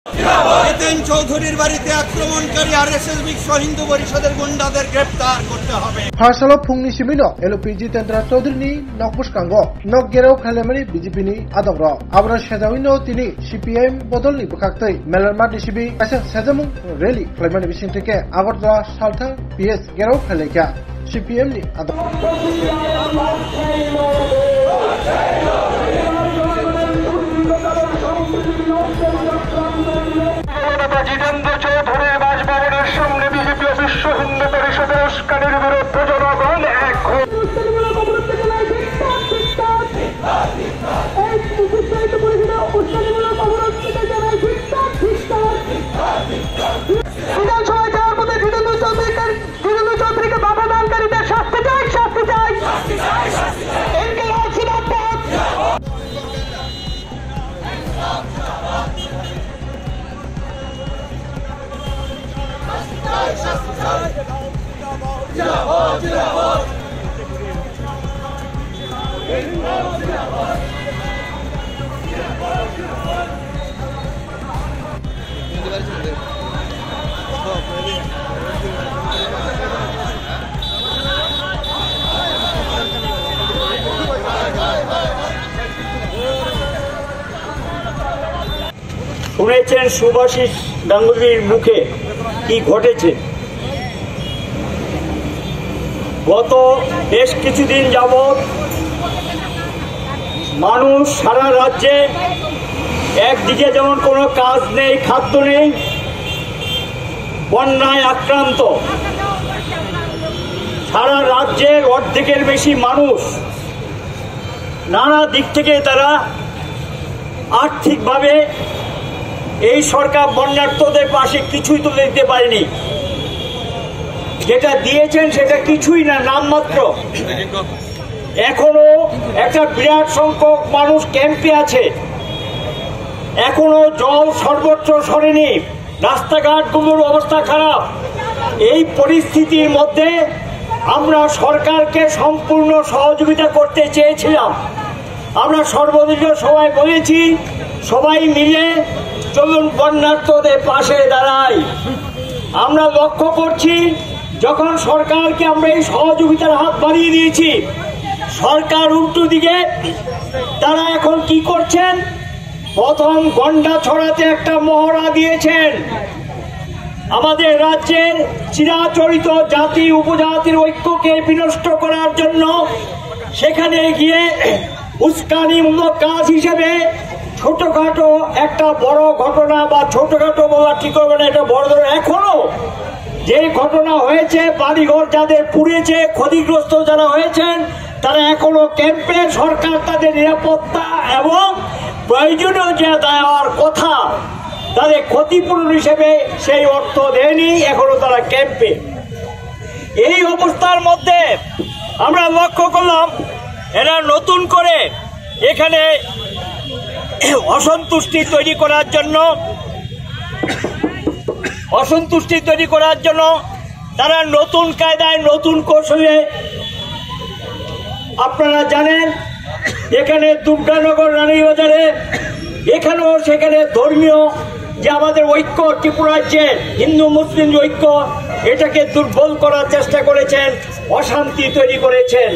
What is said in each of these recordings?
জিতেন চৌধুরীর বাড়িতে আক্রমণকারী আরএসএস বিশ্ব হিন্দু পরিষদের গুন্ডাদের গ্রেপ্তার করতে হবে। फार्साल फुंगनि सिमिनो एलपी जितेन्द्र चौधुरीनि नकबुसकांगो नक गेराव खालेमानि बीजेपीनि आदग्र आब्रा सेजाविनो तिनि सीपीएम बदलनि बखाक्तै मेलारमा डिसिबि कासे सेजामुं रैली खालामनानै बिसिंथिके आगरतला सालथा पीएस गेराव खालायखा सीपीएम नि आदग्र জিতেন্দ্র চৌধুরীর বাসভবনের সামনে বিজেপি বিশ্ব হিন্দু পরিষদের উস্কানির বিরুদ্ধে জনগণ এক বিধানসভায় যাওয়ার মধ্যে জিতেন্দ্র চৌধুরীকে বাধা দানকারীদের শাস্তি চাই, শাস্তি চাই। শুনেছেন শুভাশিস গাঙ্গুলির মুখে কি ঘটেছে। গত বেশ কিছুদিন যাবৎ মানুষ সারা রাজ্যে একদিকে যেমন কোনো কাজ নেই, খাদ্য নেই, বন্যায় আক্রান্ত, সারা রাজ্যের অর্ধেকের বেশি মানুষ নানা দিক থেকে তারা আর্থিকভাবে এই সরকার বন্যার্তদের পাশে কিছুই তুলে দিতে পারেনি। যেটা দিয়েছেন সেটা কিছুই না, নামমাত্র। এখনো একটা বিরাট সংখ্যক মানুষ ক্যাম্পে আছে, এখনো জল সর্বত্র সরেনি, রাস্তাঘাটগুলোর অবস্থা খারাপ। এই পরিস্থিতির মধ্যে আমরা সরকারকে সম্পূর্ণ সহযোগিতা করতে চেয়েছিলাম। আমরা সর্বদলীয় সবাই বলেছি, সবাই মিলে চলুন বন্যার্তদের পাশে দাঁড়াই। আমরা লক্ষ্য করছি, যখন সরকারকে আমরা এই সহযোগিতার হাত বাড়িয়ে দিয়েছি, সরকার উল্টো দিকে তারা এখন কি করছেন, প্রথম গন্ডা ছড়াতে একটা মহড়া দিয়েছেন। আমাদের রাজ্যের চিরাচরিত জাতি উপজাতির ঐক্যকে বিনষ্ট করার জন্য সেখানে গিয়ে উস্কানিমূলক কাজ হিসেবে ছোটখাটো একটা বড় ঘটনা, বা ছোটখাটো বলা ঠিক হবে না, এটা বড় ধরনের এখনো যে ঘটনা হয়েছে, বাড়িঘর যাদের পুড়েছে, ক্ষতিগ্রস্ত যারা হয়েছেন, তারা এখনো ক্যাম্পে। সরকার তাদের নিরাপত্তা এবং প্রয়োজনীয় যে দেওয়ার কথা তাদের ক্ষতিপূরণ হিসেবে সেই অর্থ দেয়নি, এখনো তারা ক্যাম্পে। এই অবস্থার মধ্যে আমরা লক্ষ্য করলাম এরা নতুন করে এখানে অসন্তুষ্টি তৈরি করার জন্য তারা নতুন কায়দায় নতুন কৌশলে, আপনারা জানেন এখানে দুর্গানগর রানীবাজারে এখানেও সেখানে ধর্মীয় যে আমাদের ঐক্য, ত্রিপুরা রাজ্যে হিন্দু মুসলিম ঐক্য, এটাকে দুর্বল করার চেষ্টা করেছেন, অশান্তি তৈরি করেছেন।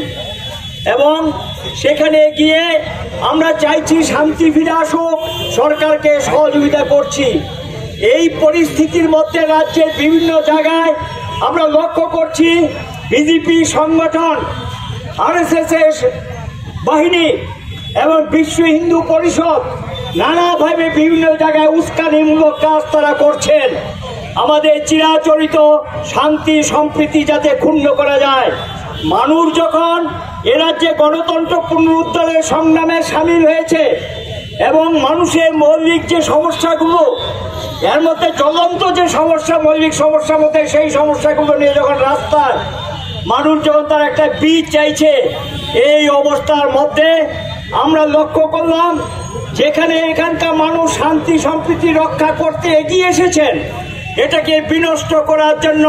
এবং সেখানে গিয়ে আমরা চাইছি শান্তি ফিরে আসুক, সরকারকে সহযোগিতা করছি। এই পরিস্থিতির মধ্যে রাজ্যের বিভিন্ন জায়গায় আমরা লক্ষ্য করছি বিজেপি সংগঠন, আরএসএস বাহিনী এবং বিশ্ব হিন্দু পরিষদ নানাভাবে বিভিন্ন জায়গায় উস্কানিমূলক কাজ তারা করছেন। আমাদের চিরাচরিত শান্তি সম্প্রীতি যাতে ক্ষুণ্ণ করা যায়। মানুষ যখন এ রাজ্যে গণতন্ত্র পুনরুদ্ধারের সংগ্রামে সামিল হয়েছে এবং মানুষের মৌলিক যে সমস্যাগুলো, এর মধ্যে জ্বলন্ত যে সমস্যা, মৌলিক সমস্যার মধ্যে সেই সমস্যাগুলো নিয়ে যখন রাস্তায় মানুষ যখন তার একটা বীজ চাইছে, এই অবস্থার মধ্যে আমরা লক্ষ্য করলাম যেখানে এখানকার মানুষ শান্তি সম্প্রীতি রক্ষা করতে এগিয়ে এসেছেন, এটাকে বিনষ্ট করার জন্য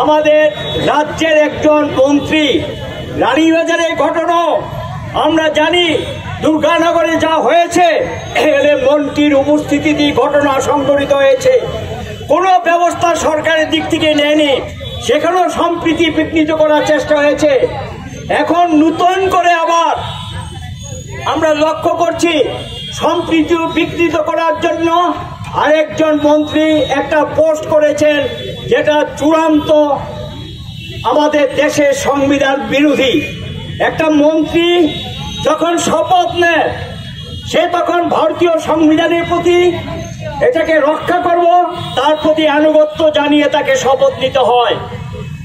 আমাদের রাজ্যের একজন মন্ত্রী, রানীবাজারের ঘটনা আমরা জানি, দুর্গানগরে যা হয়েছে এখানে মন্ত্রীর উপস্থিতিতেই ঘটনা সংঘটিত হয়েছে। কোনো ব্যবস্থা সরকারের দিক থেকে নেয়নি, সেখানেও সম্প্রীতি বিঘ্নিত করার চেষ্টা হয়েছে। এখন নতুন করে আবার আমরা লক্ষ্য করছি সম্প্রীতি বিঘ্নিত করার জন্য আরেকজন মন্ত্রী একটা পোস্ট করেছেন, যেটা চূড়ান্ত আমাদের দেশের সংবিধান বিরোধী। একটা মন্ত্রী যখন শপথ নেয় সে তখন ভারতীয় সংবিধানের প্রতি এটাকে রক্ষা করব তার প্রতি আনুগত্য জানিয়ে তাকে শপথ নিতে হয়।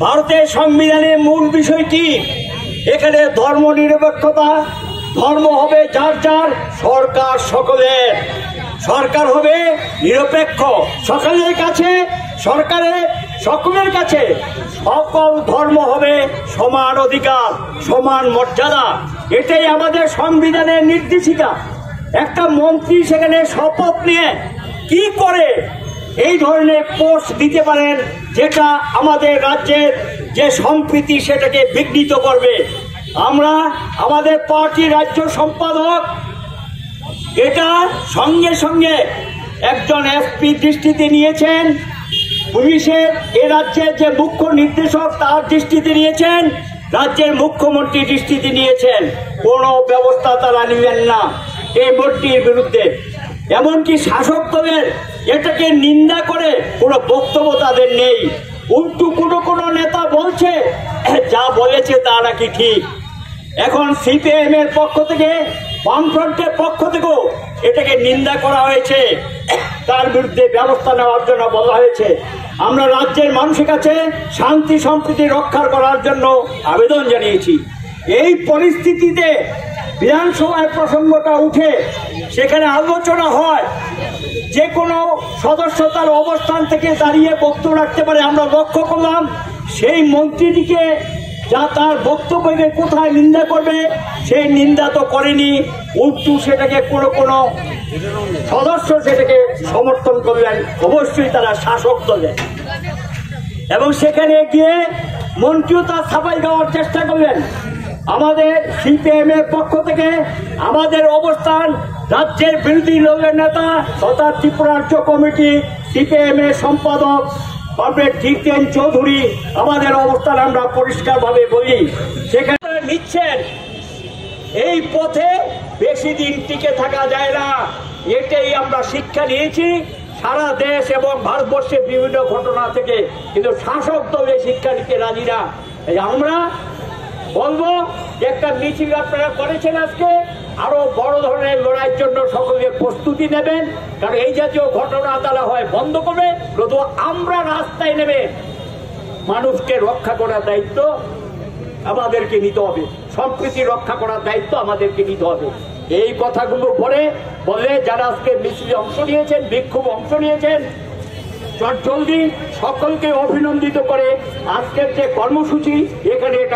ভারতের সংবিধানের মূল বিষয় কি? এখানে ধর্ম নিরপেক্ষতা, ধর্ম হবে যার যার, সরকার সকলের, সরকার হবে নিরপেক্ষ সকলের কাছে, সরকারের সকলের কাছে সকল ধর্ম হবে সমান অধিকার, সমান মর্যাদা। এটাই আমাদের সংবিধানের নির্দেশিকা। একটা মন্ত্রী সেখানে শপথ নিয়ে কি করে এই ধরনের পোস্ট দিতে পারেন, যেটা আমাদের রাজ্যের যে সম্প্রীতি সেটাকে বিঘ্নিত করবে? আমরা আমাদের পার্টির রাজ্য সম্পাদক এটা সঙ্গে সঙ্গে একজন এসপি দৃষ্টিতে নিয়েছেন, পুলিশের এ রাজ্যের যে মুখ্য নির্দেশক তার দৃষ্টিতে নিয়েছেন, রাজ্যের মুখ্যমন্ত্রী দৃষ্টিতে নিয়েছেন। কোনো ব্যবস্থা তারা নিলেন না এই মন্ত্রীর বিরুদ্ধে। এমনকি শাসক দলের এটাকে নিন্দা করে কোনো বক্তব্য তাদের নেই। উল্টো কোনো নেতা বলছে যা বলেছে তা নাকি ঠিক। এখন সিপিএম এর পক্ষ থেকে, বামফ্রন্টের পক্ষ থেকেও এটাকে নিন্দা করা হয়েছে, তার বিরুদ্ধে ব্যবস্থা নেওয়ার জন্য বলা হয়েছে। আমরা রাজ্যের মানুষের কাছে শান্তি সম্প্রীতি রক্ষা করার জন্য আবেদন জানিয়েছি। এই পরিস্থিতিতে বিধানসভায় প্রসঙ্গটা উঠে সেখানে আলোচনা হয়, যে কোনো সদস্য তার অবস্থান থেকে দাঁড়িয়ে বক্তব্য রাখতে পারে। আমরা লক্ষ্য করলাম সেই মন্ত্রীটিকে যা তার বক্তব্যকে কোথায় নিন্দা করবে সেই নিন্দা তো করেনি, উল্টো সেটাকে কোনো সদস্য সেটাকে সমর্থন করলেন। অবশ্যই তারা শাসক দলের, এবং সেখানে গিয়ে মন্ত্রীও তার সাফাই দেওয়ার চেষ্টা করলেন। আমাদের সিপিএম এর পক্ষ থেকে আমাদের অবস্থান, রাজ্যের বিরোধী দলের নেতা তথা ত্রিপুরা রাজ্য কমিটি সিপিএম এর সম্পাদক কমরেড জিতেন চৌধুরী, আমাদের অবস্থান আমরা পরিষ্কারভাবে বলি। সেখানে নিচ্ছেন এই পথে বেশি দিন টিকে থাকা যায় না, এটাই আমরা শিক্ষা নিয়েছি সারা দেশ এবং ভারতবর্ষের বিভিন্ন ঘটনা থেকে। কিন্তু শাসক দল এই শিক্ষা নিতে রাজি না। আমরা বলবো একটা মিছিল আপনারা করেছেন আজকে, আরো বড় ধরনের লড়াইয়ের জন্য সকলে প্রস্তুতি নেবেন, কারণ এই জাতীয় ঘটনা তারা হয় বন্ধ করবে, নতুবা আমরা রাস্তায় নেবে মানুষকে রক্ষা করার দায়িত্ব আমাদেরকে নিতে হবে, সম্প্রীতি রক্ষা করার দায়িত্ব আমাদেরকে নিতে হবে। এই কথাগুলো বলে যারা আজকে মিছিলে অংশ নিয়েছেন, বিক্ষোভে অংশ নিয়েছেন, চটজলদি সকলকে অভিনন্দিত করে আজকের যে কর্মসূচি এখানে এটা